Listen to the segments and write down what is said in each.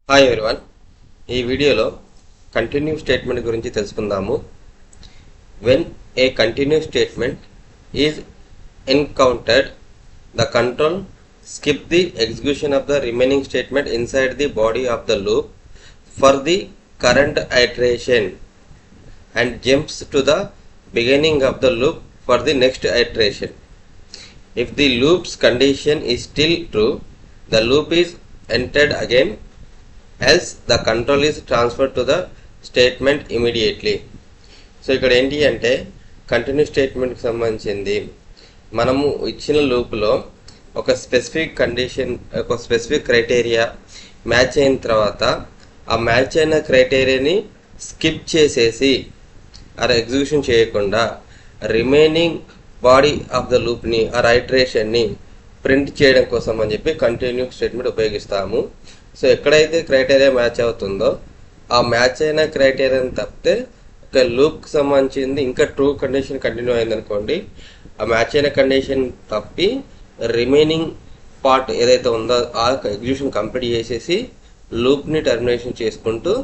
Hi everyone, ఈ వీడియోలో continue statement గురించి తెలుసుకుందాము. When a continue statement is encountered, the control skip the execution of the remaining statement inside the body of the loop for the current iteration and jumps to the beginning of the loop for the next iteration. If the loop's condition is still true, the loop is entered again, else the control is transferred to the statement immediately. So ఇక్కడ ఏంటి అంటే continue స్టేట్మెంట్కి సంబంధించింది మనము ఇచ్చిన లూప్లో ఒక specific condition, ఒక specific criteria match అయిన తర్వాత ఆ మ్యాచ్ అయిన క్రైటీరియాని స్కిప్ చేసేసి అది ఎగ్జిక్యూషన్ చేయకుండా రిమైనింగ్ బాడీ ఆఫ్ ద లూప్ని ఆ ఐటరేషన్ని ప్రింట్ చేయడం కోసం అని చెప్పి కంటిన్యూ స్టేట్మెంట్ ఉపయోగిస్తాము. సో ఎక్కడైతే క్రైటీరియా మ్యాచ్ అవుతుందో ఆ మ్యాచ్ అయిన క్రైటీరియాని తప్పితే ఒక లూప్కి సంబంధించింది ఇంకా ట్రూ కండిషన్ కంటిన్యూ అయిందనుకోండి, ఆ మ్యాచ్ అయిన కండిషన్ తప్పి రిమైనింగ్ పార్ట్ ఏదైతే ఉందో ఆ ఎగ్జిక్యూషన్ కంప్లీట్ చేసేసి లూప్ని టర్మినేషన్ చేసుకుంటూ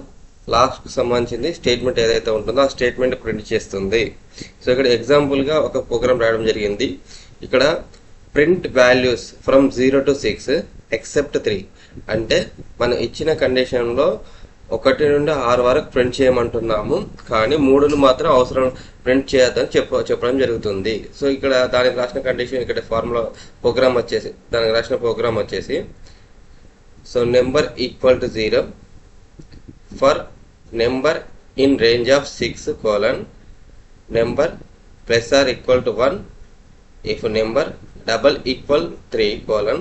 లాస్ట్కి సంబంధించింది స్టేట్మెంట్ ఏదైతే ఉంటుందో ఆ స్టేట్మెంట్ ప్రింట్ చేస్తుంది. సో ఇక్కడ ఎగ్జాంపుల్గా ఒక ప్రోగ్రామ్ రాయడం జరిగింది. ఇక్కడ print values from 0 to 6 except 3 అంటే మనం ఇచ్చిన కండిషన్లో 1 నుండి 6 వరకు ప్రింట్ చేయమంటున్నాము, కానీ 3ను మాత్రం అవసరం ప్రింట్ చేయొద్దని చెప్పడం జరుగుతుంది. సో ఇక్కడ దానికి రాసిన కండిషన్ ఇక్కడ ఫార్ములా ప్రోగ్రామ్ వచ్చేసి దానికి రాసిన ప్రోగ్రామ్ వచ్చేసి so number equal to 0 for number in range of 6 colon number plus or equal to 1 if number double equal 3 colon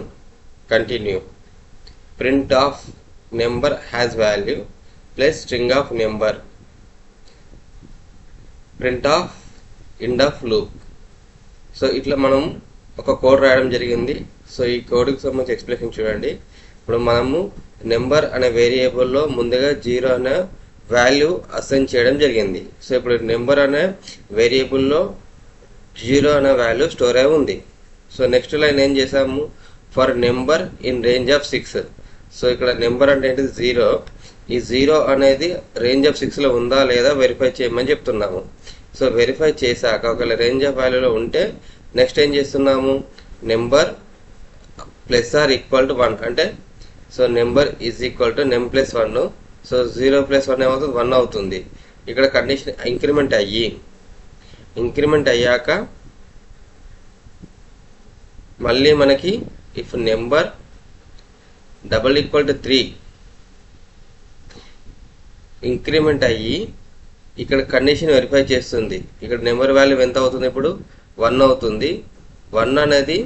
continue. Print of number has value plus string of number. Print of end of loop. So ఇట్లా మనం ఒక code రాయడం జరిగింది. So ఈ కోడ్కి సంబంధించి explanation చూడండి. ఇప్పుడు మనము నెంబర్ అనే వేరియబుల్లో ముందుగా 0 అనే వాల్యూ అసైన్ చేయడం జరిగింది. సో ఇప్పుడు నెంబర్ అనే వేరియబుల్లో 0 అనే వాల్యూ స్టోర్ అయి ఉంది. సో నెక్స్ట్ లైన్ ఏం చేసాము, for number in range of 6. So ఇక్కడ నెంబర్ అంటే ఏంటి 0, ఈ 0 అనేది రేంజ్ ఆఫ్ 6లో ఉందా లేదా వెరిఫై చేయమని చెప్తున్నాము. సో వెరిఫై చేశాక ఒకవేళ రేంజ్ ఆఫ్ వాల్యూలో ఉంటే నెక్స్ట్ ఏం చేస్తున్నాము, number plus r equal to 1 అంటే so number is equal to n plus 1. So 0 plus 1 ఏమవుతుంది, 1 అవుతుంది. ఇక్కడ కండిషన్ ఇంక్రిమెంట్ అయ్యాక మళ్ళీ మనకి if number double equal to 3 increment అయ్యి ఇక్కడ కండిషన్ వెరిఫై చేస్తుంది. ఇక్కడ నెంబర్ వాల్యూ ఎంత అవుతుంది, ఇప్పుడు 1 అవుతుంది. 1 అనేది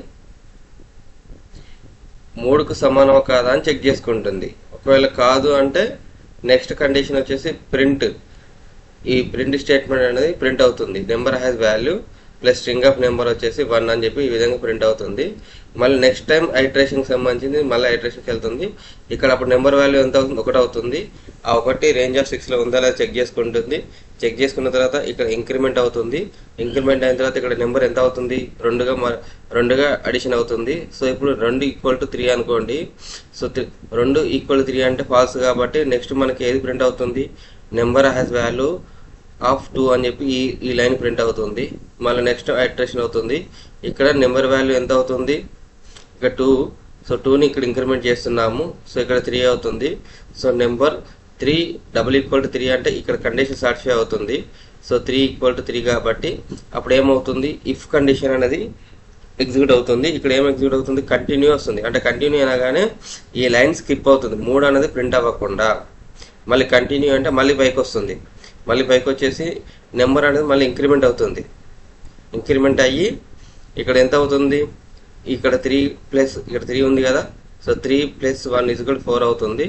3కు సమానం కాదా అని చెక్ చేసుకుంటుంది. ఒకవేళ కాదు అంటే నెక్స్ట్ కండిషన్ వచ్చేసి ప్రింట్. ఈ ప్రింట్ స్టేట్మెంట్ అనేది ప్రింట్ అవుతుంది. Number has value plus string of number వచ్చేసి 1 అని చెప్పి ఈ విధంగా ప్రింట్ అవుతుంది. మళ్ళీ నెక్స్ట్ టైం ఐటరేషన్కి సంబంధించింది మళ్ళీ ఐటరేషన్కి వెళ్తుంది. ఇక్కడ అప్పుడు నెంబర్ వాల్యూ ఎంత అవుతుంది, 1 అవుతుంది. ఆ 1 రేంజ్ ఆఫ్ 6లో ఉందా లేదా చెక్ చేసుకుంటుంది. చెక్ చేసుకున్న తర్వాత ఇక్కడ ఇంక్రిమెంట్ అవుతుంది. ఇంక్రిమెంట్ అయిన తర్వాత ఇక్కడ నెంబర్ ఎంత అవుతుంది, 2గా అడిషన్ అవుతుంది. సో ఇప్పుడు 2 ఈక్వల్ టు 3 అనుకోండి. సో 2 ఈక్వల్ టు 3 అంటే ఫాల్స్ కాబట్టి నెక్స్ట్ మనకి ఏది ప్రింట్ అవుతుంది, నెంబర్ హ్యాస్ వాల్యూ ఆఫ్ 2 అని చెప్పి ఈ లైన్ ప్రింట్ అవుతుంది. మళ్ళీ నెక్స్ట్ ఐటరేషన్ అవుతుంది. ఇక్కడ నెంబర్ వాల్యూ ఎంత అవుతుంది, ఇక్కడ 2. సో 2ని ఇక్కడ ఇంక్రిమెంట్ చేస్తున్నాము. సో ఇక్కడ 3 అవుతుంది. So number 3 double equal to 3 అంటే ఇక్కడ కండిషన్ సాటిస్ఫై అవుతుంది. సో 3 ఈక్వల్ టు 3 కాబట్టి అప్పుడు ఏమవుతుంది, ఇఫ్ కండిషన్ అనేది ఎగ్జిక్యూట్ అవుతుంది. ఇక్కడ ఏం ఎగ్జిక్యూట్ అవుతుంది, కంటిన్యూ వస్తుంది. అంటే కంటిన్యూ అనగానే ఈ లైన్ స్కిప్ అవుతుంది, 3 అనేది ప్రింట్ అవ్వకుండా. మళ్ళీ కంటిన్యూ అంటే మళ్ళీ పైకి వస్తుంది. మళ్ళీ పైకి వచ్చేసి నెంబర్ అనేది మళ్ళీ ఇంక్రిమెంట్ అవుతుంది. ఇంక్రిమెంట్ అయ్యి ఇక్కడ ఎంత అవుతుంది, ఇక్కడ 3 ప్లస్ ఇక్కడ 3 ఉంది కదా. సో 3 + 1 = 4 అవుతుంది.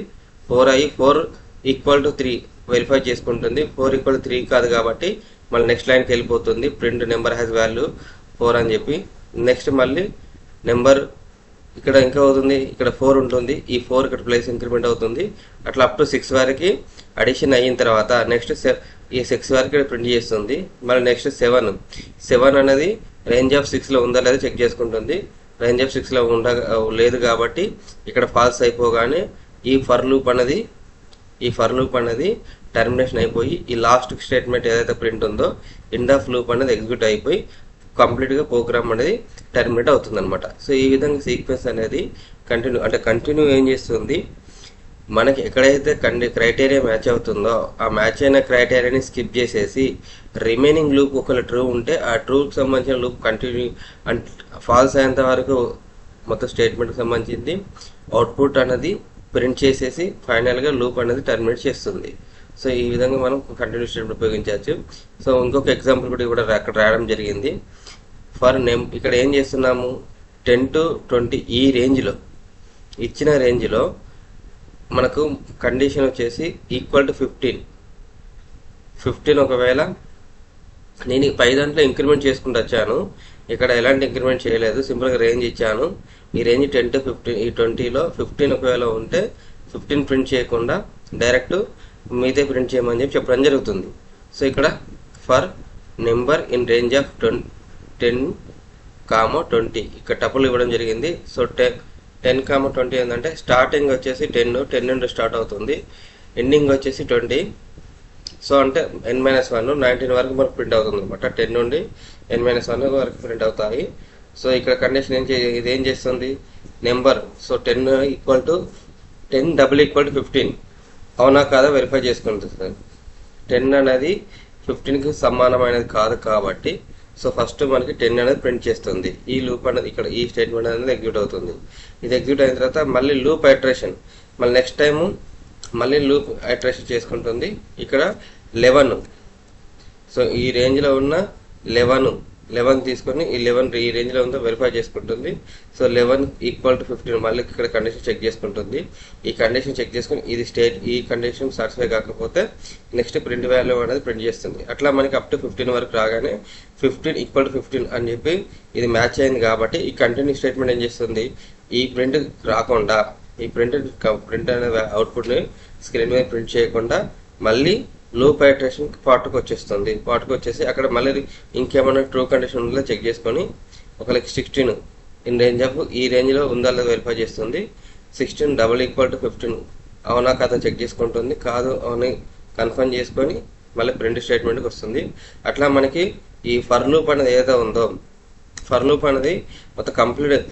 4 అయ్యి 4 ఈక్వల్ టు 3 వెరిఫై చేసుకుంటుంది. 4 ఈక్వల్ టు 3 కాదు కాబట్టి మళ్ళీ నెక్స్ట్ లైన్కి వెళ్ళిపోతుంది. ప్రింట్ నెంబర్ హ్యాస్ వాల్యూ 4 అని చెప్పి నెక్స్ట్ మళ్ళీ నెంబర్ ఇక్కడ ఇంకా అవుతుంది, ఇక్కడ 4 ఉంటుంది. ఈ 4 ఇక్కడ ప్లేస్ ఇంక్రిమెంట్ అవుతుంది. అట్లా అప్ టు 6 వరకు అడిషన్ అయిన తర్వాత నెక్స్ట్ ఈ 6 వరకు ఇక్కడ ప్రింట్ చేస్తుంది. మళ్ళీ నెక్స్ట్ 7 అనేది రేంజ్ ఆఫ్ 6లో ఉందా లేదా చెక్ చేసుకుంటుంది. రేంజ్ ఆఫ్ 6లో లేదు కాబట్టి ఇక్కడ ఫాల్స్ అయిపోగానే ఈ ఫర్ లూప్ అనేది టర్మినేషన్ అయిపోయి ఈ లాస్ట్ స్టేట్మెంట్ ఏదైతే ప్రింట్ ఉందో ఎండ్ ఆఫ్ లూప్ అనేది ఎగ్జిక్యూట్ అయిపోయి కంప్లీట్గా ప్రోగ్రామ్ అనేది టర్మినేట్ అవుతుంది అనమాట. సో ఈ విధంగా సీక్వెన్స్ అనేది కంటిన్యూ ఏం చేస్తుంది, మనకి ఎక్కడైతే క్రైటీరియా మ్యాచ్ అవుతుందో ఆ మ్యాచ్ అయిన క్రైటీరియాని స్కిప్ చేసేసి రిమైనింగ్ లూప్ ఒకవేళ ట్రూ ఉంటే ఆ ట్రూకి సంబంధించిన లూప్ కంటిన్యూ ఫాల్స్ అయ్యేంత వరకు మొత్తం స్టేట్మెంట్కి సంబంధించింది అవుట్పుట్ అనేది ప్రింట్ చేసేసి ఫైనల్గా లూప్ అనేది టర్మినేట్ చేస్తుంది. సో ఈ విధంగా మనం కంటిన్యూ స్టేట్మెంట్ ఉపయోగించవచ్చు. సో ఇంకొక ఎగ్జాంపుల్ కూడా అక్కడ రాయడం జరిగింది. ఫర్ ఇక్కడ ఏం చేస్తున్నాము, 10 to 20 ఈ రేంజ్లో ఇచ్చిన రేంజ్లో మనకు కండిషన్ వచ్చేసి ఈక్వల్ టు 15 ఒకవేళ నేను పై దాంట్లో ఇంక్రిమెంట్ చేసుకుంటూ వచ్చాను, ఇక్కడ ఎలాంటి ఇంక్రిమెంట్ చేయలేదు, సింపుల్గా రేంజ్ ఇచ్చాను. ఈ రేంజ్ 10 to 15, ఈ 20లో 15 ఒకవేళ ఉంటే 15 ప్రింట్ చేయకుండా డైరెక్ట్ మీదే ప్రింట్ చేయమని చెప్పడం జరుగుతుంది. సో ఇక్కడ for number in range of 10, 20 ఇక్కడ టపుల్ ఇవ్వడం జరిగింది. సో 10, 20 ఏంటంటే స్టార్టింగ్ వచ్చేసి 10 నుండి స్టార్ట్ అవుతుంది, ఎండింగ్ వచ్చేసి 20. సో అంటే n-1 19 వరకు మనకు ప్రింట్ అవుతుంది అనమాట. 10 నుండి n-1 వరకు ప్రింట్ అవుతాయి. సో ఇక్కడ కండిషన్ ఇది ఏం చేస్తుంది, నెంబర్ సో 10 = 15 అవునా కాదా వెరిఫై చేసుకుంటుంది. 10 అనేది 15కి సమానమైనది కాదు కాబట్టి సో ఫస్ట్ మనకి 10 అనేది ప్రింట్ చేస్తుంది. ఈ లూప్ అనేది ఇక్కడ ఈ స్టేట్మెంట్ అనేది ఎగ్జిక్యూట్ అవుతుంది. ఇది ఎగ్జిక్యూట్ అయిన తర్వాత మళ్ళీ లూప్ ఐటరేషన్, మళ్ళీ నెక్స్ట్ టైము మళ్ళీ లూప్ ఐటరేషన్ చేసుకుంటుంది. ఇక్కడ 11, సో ఈ రేంజ్లో ఉన్న 11 తీసుకొని ఈ 11 ఈ రేంజ్లో ఉందో వెరిఫై చేసుకుంటుంది. సో 11 = 15 మళ్ళీ ఇక్కడ కండిషన్ చెక్ చేసుకుంటుంది. ఈ కండిషన్ చెక్ చేసుకుని ఈ కండిషన్ సాటిస్ఫై కాకపోతే నెక్స్ట్ ప్రింట్ వాల్యూ అనేది ప్రింట్ చేస్తుంది. అట్లా మనకి అప్ టు 15 వరకు రాగానే 15 = 15 అని చెప్పి ఇది మ్యాచ్ అయింది కాబట్టి ఈ కంటిన్యూ స్టేట్మెంట్ ఏం చేస్తుంది, ఈ ప్రింట్ రాకుండా ఈ ప్రింట్ అనే అవుట్పుట్ని స్క్రీన్ మీద ప్రింట్ చేయకుండా మళ్ళీ లూప్ ఐటరేషన్ పార్ట్కి వచ్చేసి అక్కడ మళ్ళీ ఇంకేమైనా ట్రూ కండిషన్ ఉందో చెక్ చేసుకొని ఒకవేళ 16 ఇన్ రేంజ్ ఆఫ్ ఈ రేంజ్లో ఉందా లేదా వెరిఫై చేస్తుంది. 16 = 15 అవునా కాదా చెక్ చేసుకుంటుంది, కాదు అని కన్ఫర్మ్ చేసుకొని మళ్ళీ ప్రింట్ స్టేట్మెంట్కి వస్తుంది. అట్లా మనకి ఈ ఫర్ లూప్ అనేది ఏదైతే ఉందో ఫర్ లూప్ అనేది మొత్తం కంప్లీట్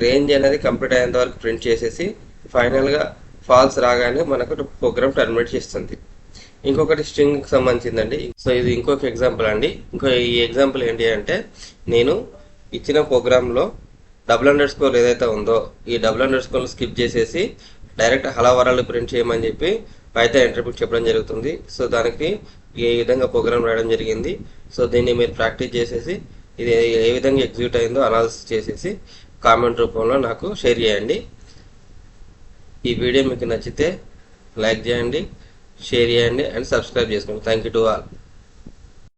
రేంజ్ అనేది కంప్లీట్ అయ్యేంత వరకు ప్రింట్ చేసేసి ఫైనల్గా ఫాల్స్ రాగానే మనకు ప్రోగ్రామ్ టర్మినేట్ చేస్తుంది. ఇంకొకటి స్ట్రింగ్కి సంబంధించిందండి. సో ఇది ఇంకొక ఎగ్జాంపుల్ అండి. ఈ ఎగ్జాంపుల్ ఏంటి అంటే నేను ఇచ్చిన ప్రోగ్రాంలో $_ ఏదైతే ఉందో ఈ $_ స్కిప్ చేసేసి డైరెక్ట్ హలో వరల్డ్ ప్రింట్ చేయమని చెప్పి పైథాన్ ఇంటర్ప్రిట్ చెప్పడం జరుగుతుంది. సో దానికి ఈ విధంగా ప్రోగ్రామ్ రాయడం జరిగింది. సో దీన్ని మీరు ప్రాక్టీస్ చేసేసి ఇది ఏ విధంగా ఎగ్జిక్యూట్ అయిందో అనాలిసిస్ చేసేసి కామెంట్ రూపంలో నాకు షేర్ చేయండి. ఈ వీడియో మీకు నచ్చితే లైక్ చేయండి, షేర్ చేయండి అండ్ సబ్స్క్రైబ్ చేసుకోండి. Thank you to all.